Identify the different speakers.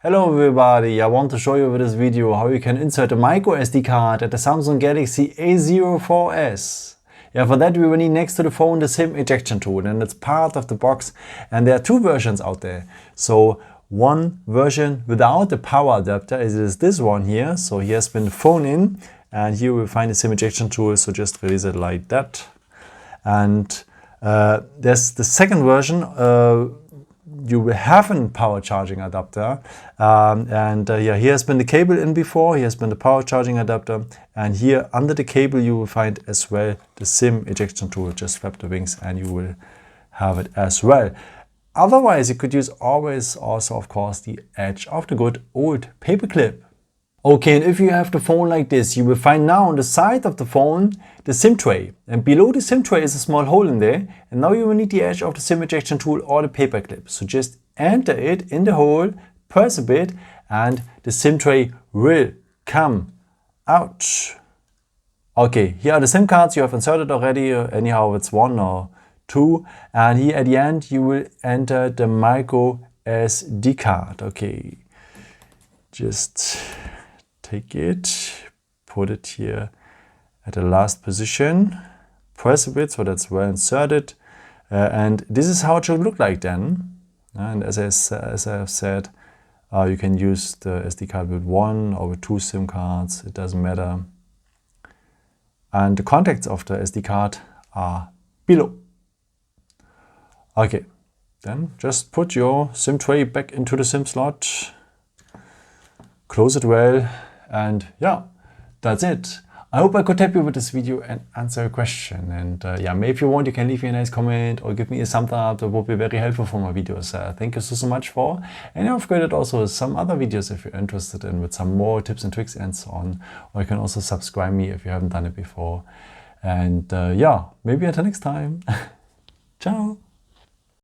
Speaker 1: Hello everybody, I want to show you with this video how you can insert a microSD card at the Samsung Galaxy A04s. For that we will need next to the phone the SIM ejection tool, and it's part of the box, and there are two versions out there. So one version without the power adapter is this one here. So here has been the phone in, and here we will find the SIM ejection tool, so just release it like that. And there's the second version. You will have a power charging adapter, here has been the cable in before, here has been the power charging adapter, and here under the cable you will find as well the SIM ejection tool. Just flap the wings and you will have it as well. Otherwise you could use always also of course the edge of the good old paper clip. Okay, and if you have the phone like this, you will find now on the side of the phone the SIM tray, and below the SIM tray is a small hole in there, and now you will need the edge of the SIM ejection tool or the paper clip. So just enter it in the hole, press a bit, and the SIM tray will come out. Okay, here are the SIM cards you have inserted already, anyhow it's one or two, and here at the end you will enter the microSD card. Okay, just take it, put it here at the last position, press a bit so that's well inserted, and this is how it should look like then. And as I have said, you can use the SD card with one or with two SIM cards, it doesn't matter. And the contacts of the SD card are below. Okay, then just put your SIM tray back into the SIM slot, close it well, and yeah, that's it. I hope I could help you with this video and answer a question. And maybe if you want, you can leave me a nice comment or give me a thumbs up. That would be very helpful for my videos. Thank you so much for. And I've created also some other videos if you're interested in, with some more tips and tricks and so on. Or you can also subscribe me if you haven't done it before. And maybe until next time. Ciao.